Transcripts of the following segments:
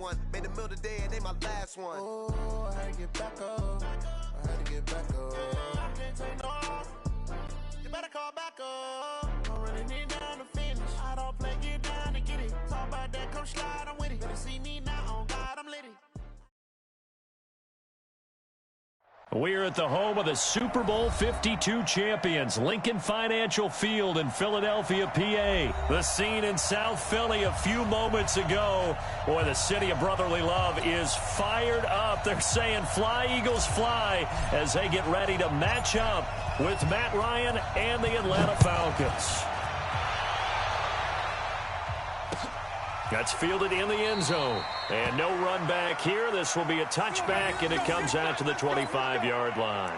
one. Made the meal today and they my last one. Oh, I had to get back up. I had to get back up. Can't take no off. You better call back up. Don't really need down to finish. I don't play, get down to get it. Talk about that, come slide, I'm with it. Better see me now, on God, I'm litty. We're at the home of the Super Bowl 52 champions, Lincoln Financial Field in Philadelphia, PA. The scene in South Philly a few moments ago. Boy, the city of brotherly love is fired up. They're saying fly, Eagles, fly, as they get ready to match up with Matt Ryan and the Atlanta Falcons. That's fielded in the end zone. And no run back here. This will be a touchback, and it comes out to the 25-yard line.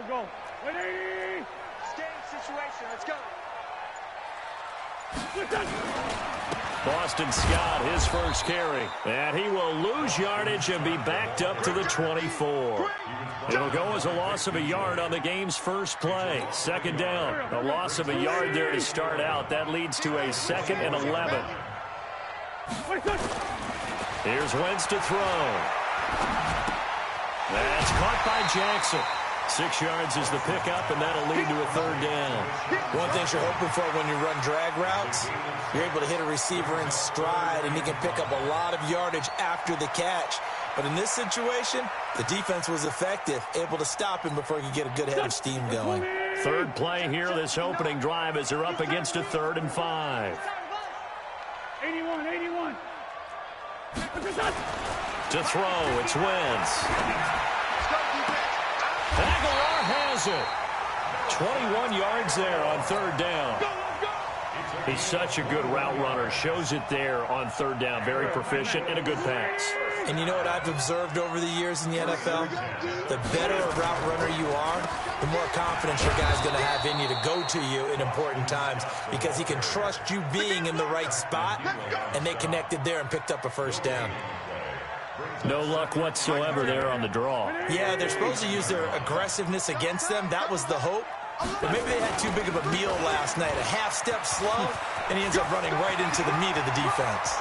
Go. Ready? Game situation. Let's go. Boston Scott, his first carry. And he will lose yardage and be backed up to the 24. It'll go as a loss of a yard on the game's first play. Second down. A loss of a yard there to start out. That leads to a 2nd and 11. Here's Wentz to throw. That's caught by Jackson. 6 yards is the pickup, and that'll lead to a 3rd down. One thing you're hoping for when you run drag routes, you're able to hit a receiver in stride, and he can pick up a lot of yardage after the catch. But in this situation, the defense was effective, able to stop him before he could get a good head of steam going. Third play here, this opening drive, as they're up against a 3rd and 5. 81. To throw, it's Wentz. Aguilar has it. 21 yards there on 3rd down. He's such a good route runner. Shows it there on 3rd down. Very proficient and a good pass. And you know what I've observed over the years in the NFL? The better a route runner you are, the more confidence your guy's going to have in you to go to you in important times, because he can trust you being in the right spot, and they connected there and picked up a 1st down. No luck whatsoever there on the draw. Yeah, they're supposed to use their aggressiveness against them. That was the hope. But maybe they had too big of a meal last night. A half step slow, and he ends up running right into the meat of the defense.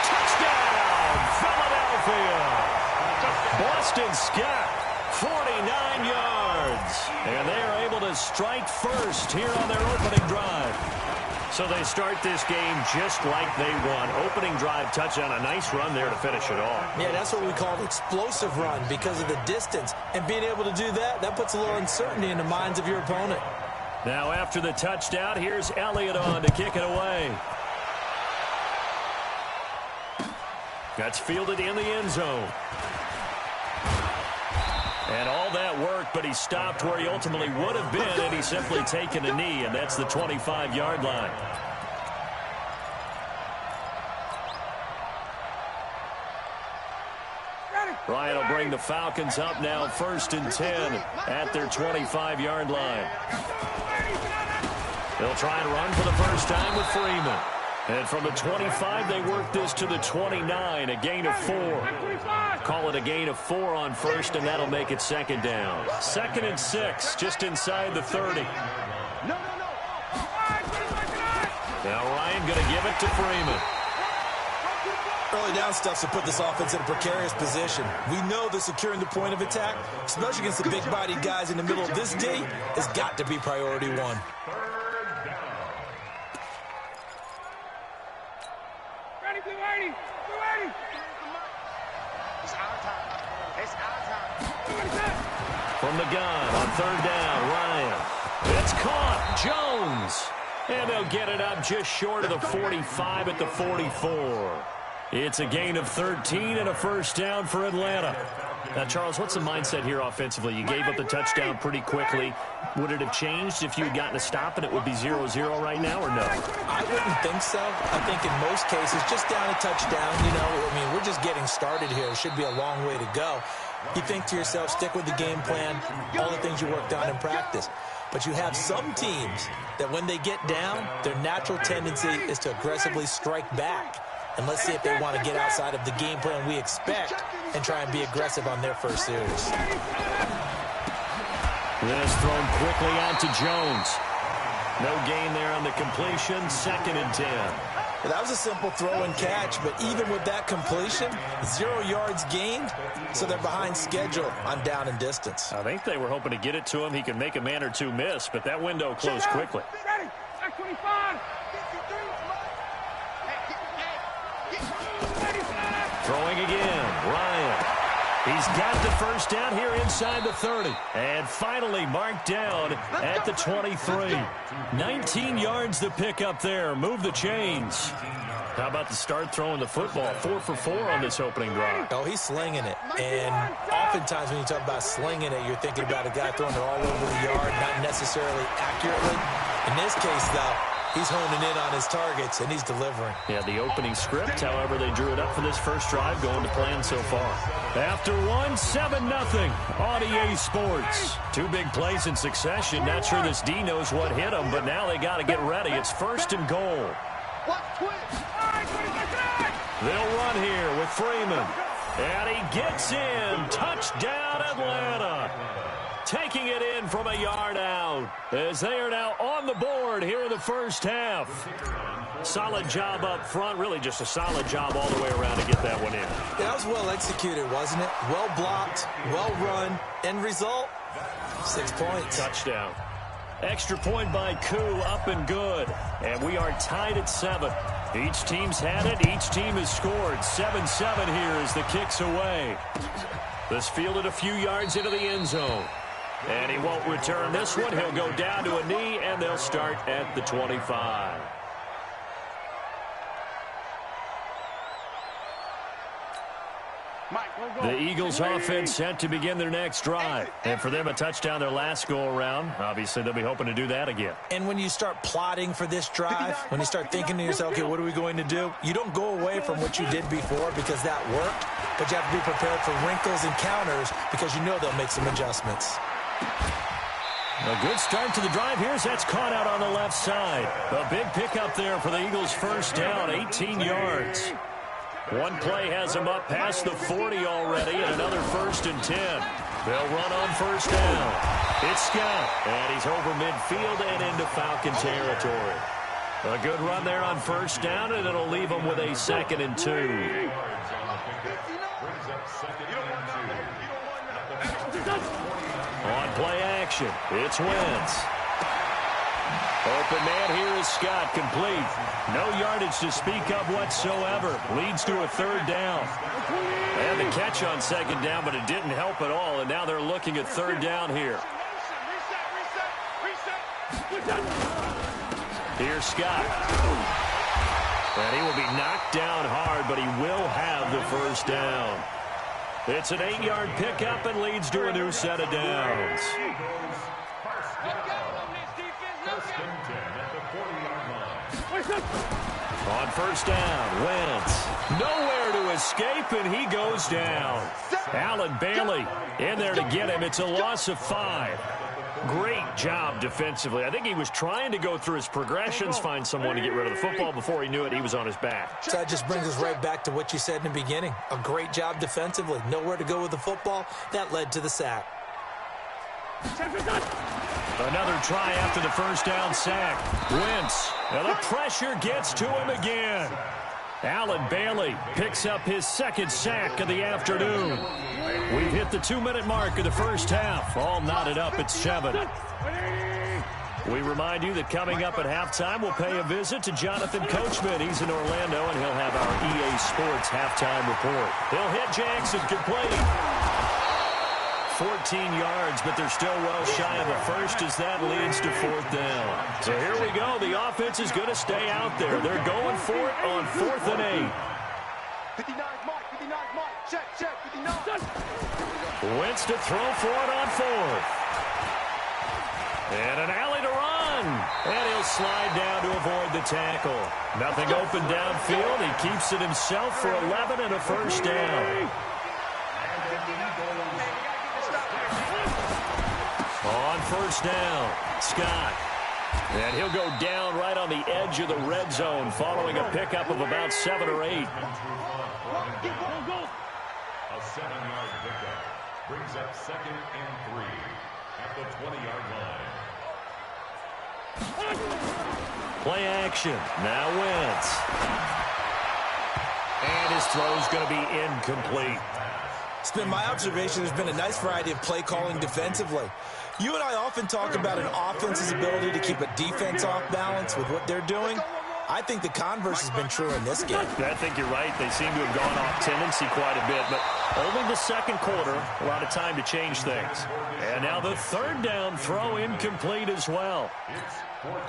Touchdown, Philadelphia. Boston Scott, 49 yards. And they are able to strike first here on their opening drive. So they start this game just like they won. Opening drive touchdown, a nice run there to finish it off. Yeah, that's what we call an explosive run because of the distance. And being able to do that, that puts a little uncertainty in the minds of your opponent. Now after the touchdown, here's Elliott on to kick it away. That's fielded in the end zone. And all that worked, but he stopped where he ultimately would have been, and he's simply taken a knee, and that's the 25-yard line. Ryan will bring the Falcons up now 1st and 10 at their 25-yard line. They'll try and run for the first time with Freeman. And from the 25, they work this to the 29, a gain of 4. Call it a gain of 4 on 1st, and that'll make it 2nd down. 2nd and 6, just inside the 30. Now Ryan going to give it to Freeman. Early down stuff to put this offense in a precarious position. We know that securing the point of attack, especially against the big-bodied guys in the middle of this D, has got to be priority one. Ready, blue 80! Blue 80! It's our time. It's our time. From the gun on third down, Ryan. It's caught. Jones. And they'll get it up just short of the 45 at the 44. It's a gain of 13 and a first down for Atlanta. Now, Charles, what's the mindset here offensively? You gave up the touchdown pretty quickly. Would it have changed if you had gotten a stop and it would be 0-0 right now, or no? I wouldn't think so. I think in most cases, just down a touchdown, you know, I mean, we're just getting started here. It should be a long way to go. You think to yourself, stick with the game plan, all the things you worked on in practice. But you have some teams that when they get down, their natural tendency is to aggressively strike back. And let's see if they want to get outside of the game plan we expect and try and be aggressive on their first series. This thrown quickly out to Jones. No gain there on the completion. 2nd and 10. Well, that was a simple throw and catch, but even with that completion, 0 yards gained, so they're behind schedule on down and distance. I think they were hoping to get it to him. He could make a man or two miss, but that window closed quickly. Ready! Back 25! Throwing again, Ryan. He's got the first down here inside the 30. And finally marked down at the 23. 19 yards to pick up there. Move the chains. How about the start throwing the football? 4 for 4 on this opening drive. Oh, he's slinging it. And oftentimes when you talk about slinging it, you're thinking about a guy throwing it all over the yard, not necessarily accurately. In this case, though, he's honing in on his targets, and he's delivering. Yeah, the opening script, however, they drew it up for this first drive, going to plan so far. After one, 7-0 on EA Sports. 2 big plays in succession. Not sure this D knows what hit them, but now they got to get ready. It's 1st and goal. They'll run here with Freeman. And he gets in. Touchdown, Atlanta. Taking it in from a yard out as they are now on the board here in the first half. Solid job up front. Really just a solid job all the way around to get that one in. Yeah, that was well executed, wasn't it? Well blocked, well run. End result, 6 points. Touchdown. Extra point by Koo, up and good. And we are tied at 7. Each team's had it. Each team has scored. 7-7 here as the kick's away. This fielded a few yards into the end zone. And he won't return this one. He'll go down to a knee, and they'll start at the 25. The Eagles offense set to begin their next drive. And for them, a touchdown their last go-around. Obviously, they'll be hoping to do that again. And when you start plotting for this drive, when you start thinking to yourself, okay, what are we going to do? You don't go away from what you did before because that worked, but you have to be prepared for wrinkles and counters because you know they'll make some adjustments. A good start to the drive here as that's caught out on the left side. A big pickup there for the Eagles' first down, 18 yards. One play has him up past the 40 already, and another 1st and 10. They'll run on first down. It's Scott, and he's over midfield and into Falcon territory. A good run there on first down, and it'll leave them with a 2nd and 2. On play action, it's Wentz. Open man here is Scott, complete. No yardage to speak of whatsoever. Leads to a 3rd down. And the catch on 2nd down, but it didn't help at all, and now they're looking at 3rd down here. Here's Scott. And he will be knocked down hard, but he will have the first down. It's an 8-yard pickup and leads to a new set of downs. On first down, Wentz. Nowhere to escape, and he goes down. Allen Bailey in there to get him. It's a loss of 5. Great job defensively. I think he was trying to go through his progressions, find someone to get rid of the football. Before he knew it, he was on his back. So that just brings us right back to what you said in the beginning. A great job defensively. Nowhere to go with the football. That led to the sack. Another try after the first down sack. Wentz. Now the pressure gets to him again. Allen Bailey picks up his second sack of the afternoon. We've hit the 2-minute mark of the first half. All knotted up at 7. We remind you that coming up at halftime, we'll pay a visit to Jonathan Coachman. He's in Orlando, and he'll have our EA Sports halftime report. He'll hit Jackson complete. 14 yards, but they're still well shy of a first as that leads to 4th down. So here we go. The offense is going to stay out there. They're going for it on 4th and 8. 59 mark, 59 mark. Check, 59. Wentz to throw for it on 4th. And an alley to run. And he'll slide down to avoid the tackle. Nothing open downfield. He keeps it himself for 11 and a first down. On 1st down, Scott. And he'll go down right on the edge of the red zone following a pickup of about 7 or 8. A 7-yard pickup brings up 2nd and 3 at the 20-yard line. Play action. Now Wentz. And his throw's going to be incomplete. It's been my observation there's been a nice variety of play calling defensively. You and I often talk about an offense's ability to keep a defense off balance with what they're doing. I think the converse has been true in this game. I think you're right. They seem to have gone off tendency quite a bit, but only the second quarter, a lot of time to change things. And now the 3rd down throw incomplete as well.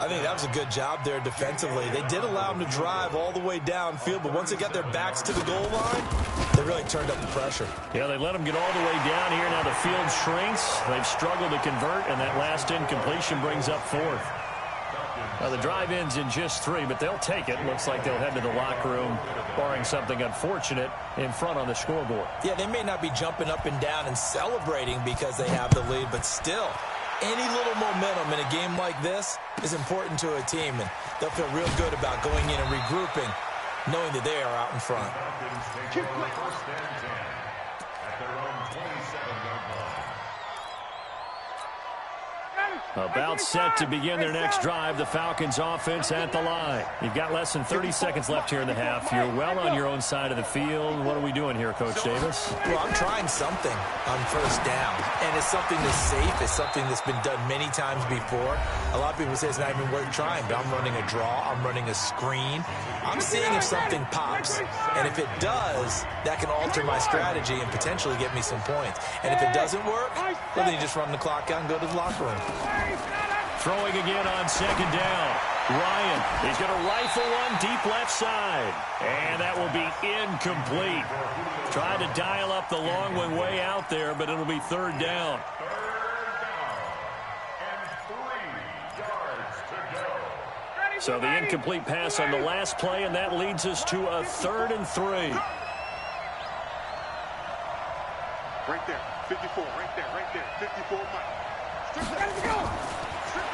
I think that was a good job there defensively. They did allow them to drive all the way downfield, but once they got their backs to the goal line, they really turned up the pressure. Yeah, they let them get all the way down here. Now the field shrinks. They've struggled to convert, and that last incompletion brings up 4th. Now the drive ends in just 3, but they'll take it. Looks like they'll head to the locker room, barring something unfortunate in front on the scoreboard. Yeah, they may not be jumping up and down and celebrating because they have the lead, but still, any little momentum in a game like this is important to a team, and they'll feel real good about going in and regrouping, knowing that they are out in front. About set to begin their next drive, the Falcons offense at the line. You've got less than 30 seconds left here in the half. You're well on your own side of the field. What are we doing here, Coach Davis? Well, I'm trying something on 1st down, and it's something that's safe. It's something that's been done many times before. A lot of people say it's not even worth trying, but I'm running a draw. I'm running a screen. I'm seeing if something pops, and if it does, that can alter my strategy and potentially get me some points. And if it doesn't work, well, then you just run the clock out and go to the locker room. Throwing again on 2nd down. Ryan, he's going to rifle one deep left side. And that will be incomplete. Tried to dial up the long one way out there, but it'll be 3rd down. So the incomplete pass on the last play, and that leads us to a 3rd and 3. Right there, 54, right there, 54 mark.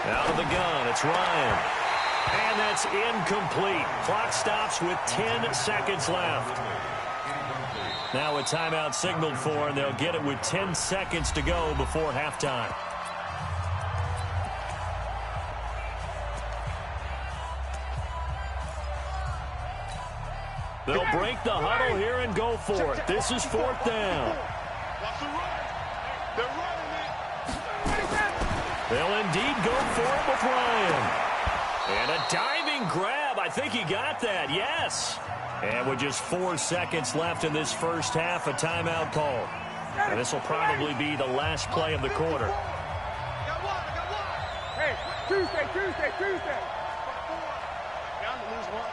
Out of the gun, it's Ryan. And that's incomplete. Clock stops with 10 seconds left. Now a timeout signaled for, and they'll get it with 10 seconds to go before halftime. They'll break the huddle here and go for it. This is 4th down. They're running it. They'll indeed go for it with Ryan. And a diving grab. I think he got that. Yes. And with just 4 seconds left in this first half, a timeout call. And this will probably be the last play of the quarter. Hey, Tuesday. Down to lose 1.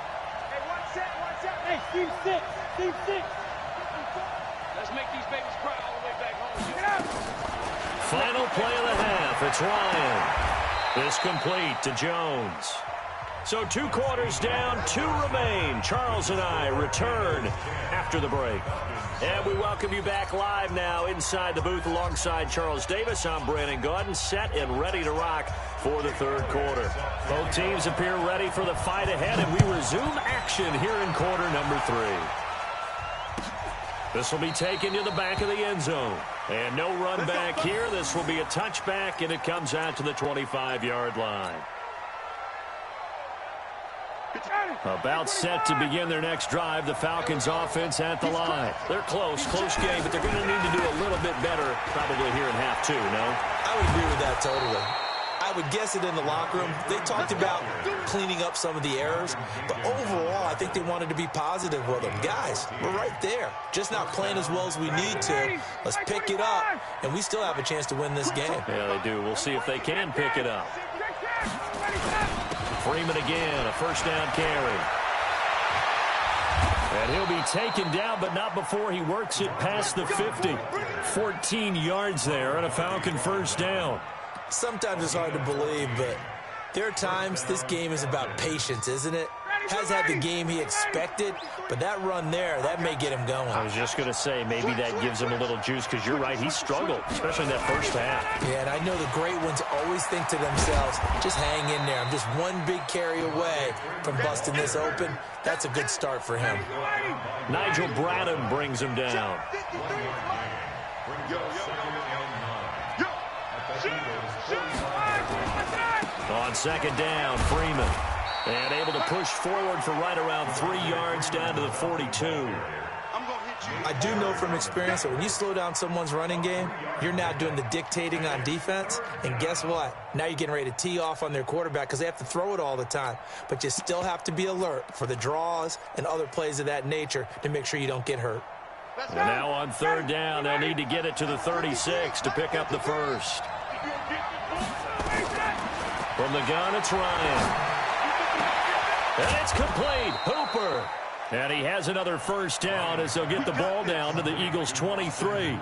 Hey, one set. Hey, team 6. Let's make these babies cry all the way back home. Get up. Final play of the half. It's Ryan. This complete to Jones. So 2 quarters down, 2 remain. Charles and I return after the break. And we welcome you back live now inside the booth alongside Charles Davis. I'm Brandon Gaudin, set and ready to rock for the 3rd quarter. Both teams appear ready for the fight ahead, and we resume action here in quarter number 3. This will be taken to the back of the end zone. And no run back here. This will be a touchback, and it comes out to the 25-yard line. About set to begin their next drive, the Falcons offense at the line. They're close game, but they're going to need to do a little bit better probably here in half two, no? I would agree with that totally. I would guess it in the locker room. They talked about cleaning up some of the errors, but overall, I think they wanted to be positive with them. Guys, we're right there. Just not playing as well as we need to. Let's pick it up, and we still have a chance to win this game. Yeah, they do. We'll see if they can pick it up. Freeman again, a first down carry. And he'll be taken down, but not before he works it past the 50. 14 yards there and a Falcon first down. Sometimes it's hard to believe, but there are times this game is about patience, isn't it? Has had the game he expected, but that run there, that may get him going. I was just going to say, maybe that gives him a little juice, because you're right, he struggled, especially in that first half. Yeah, and I know the great ones always think to themselves, just hang in there. I'm just one big carry away from busting this open. That's a good start for him. Nigel Bradham brings him down. On second down, Freeman. And able to push forward for right around 3 yards down to the 42. I do know from experience that when you slow down someone's running game, you're now doing the dictating on defense. And guess what? Now you're getting ready to tee off on their quarterback because they have to throw it all the time. But you still have to be alert for the draws and other plays of that nature to make sure you don't get hurt. And now on third down, they'll need to get it to the 36 to pick up the first. From the gun, it's Ryan. And it's complete. Hooper. And he has another first down as they'll get the ball down to the Eagles' 23.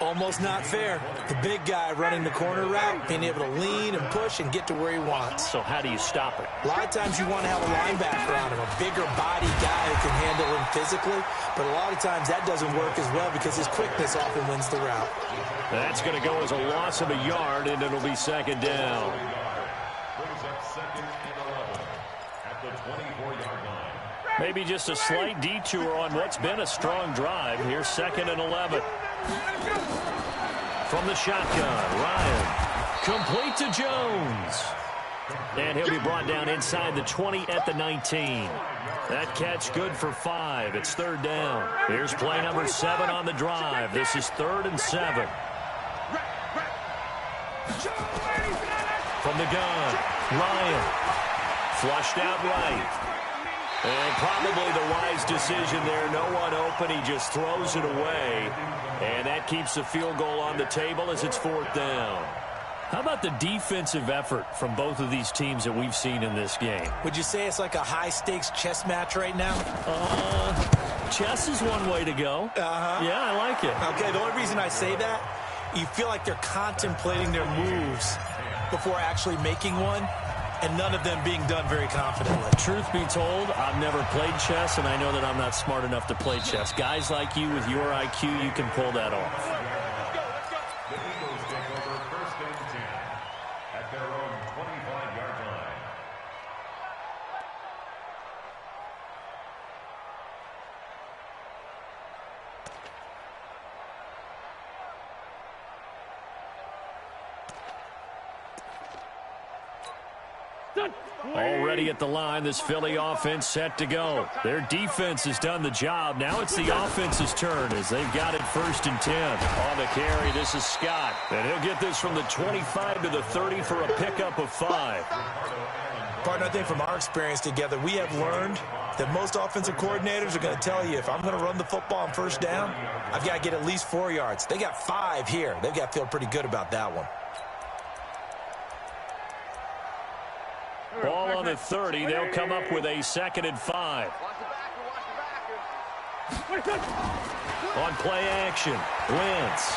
Almost not fair. The big guy running the corner route, being able to lean and push and get to where he wants. So how do you stop it? A lot of times you want to have a linebacker on him, a bigger body guy who can handle him physically. But a lot of times that doesn't work as well because his quickness often wins the route. That's going to go as a loss of a yard, and it'll be second down. Brings up second and 11 at the 24-yard line. Maybe just a slight detour on what's been a strong drive. Here's second and 11. From the shotgun, Ryan. Complete to Jones. And he'll be brought down inside the 20 at the 19. That catch good for 5. It's third down. Here's play number 7 on the drive. This is 3rd and 7. From the gun, Ryan. Flushed out right. And probably the wise decision there. No one open. He just throws it away. And that keeps the field goal on the table as it's 4th down. How about the defensive effort from both of these teams that we've seen in this game? Would you say it's like a high-stakes chess match right now? Chess is one way to go. Yeah, I like it. Okay, the only reason I say that, you feel like they're contemplating their moves before actually making one, and none of them being done very confidently. Truth be told, I've never played chess, and I know that I'm not smart enough to play chess. Guys like you with your IQ, you can pull that off. The Eagles take over 1st and 10 at their own 25-yard line. Already at the line, this Philly offense set to go. Their defense has done the job. Now it's the offense's turn as they've got it 1st and 10. On the carry, this is Scott. And he'll get this from the 25 to the 30 for a pickup of 5. Partner, I think from our experience together, we have learned that most offensive coordinators are going to tell you, if I'm going to run the football on 1st down, I've got to get at least 4 yards. They got 5 here. They've got to feel pretty good about that one. Ball on the 30. They'll come up with a 2nd and 5. On play action, Wentz.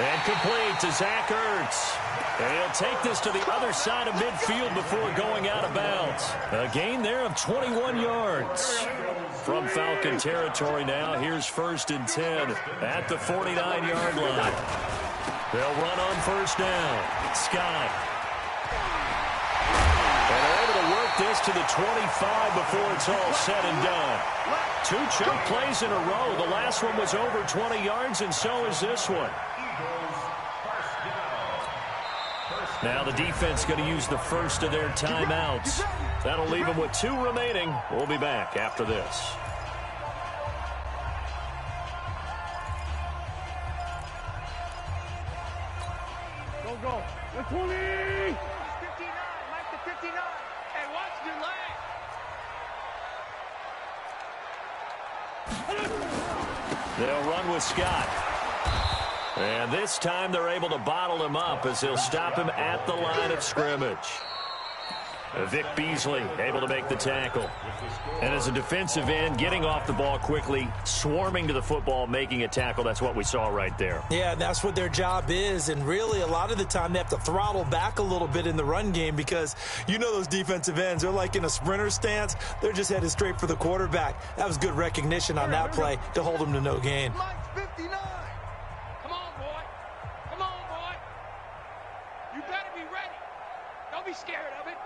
And complete to Zach Ertz. And he'll take this to the other side of midfield before going out of bounds. A gain there of 21 yards. From Falcon territory now, here's 1st and 10 at the 49-yard line. They'll run on 1st down. Scott. And they're able to work this to the 25 before it's all said and done. 2 choke plays in a row. The last one was over 20 yards, and so is this one. Eagles first Now the defense going to use the first of their timeouts. That'll leave them with 2 remaining. We'll be back after this. Go. 20. 59. Mike to 59. Hey, watch your leg. They'll run with Scott. And this time they're able to bottle him up as he'll stop him at the line of scrimmage. Vic Beasley able to make the tackle. And as a defensive end, getting off the ball quickly, swarming to the football, making a tackle, that's what we saw right there. Yeah, that's what their job is. And really, a lot of the time, they have to throttle back a little bit in the run game because you know those defensive ends, they're like in a sprinter stance. They're just headed straight for the quarterback. That was good recognition on that play to hold them to no gain. Mike's 59. Come on, boy. Come on, boy. You better be ready. Don't be scared of it.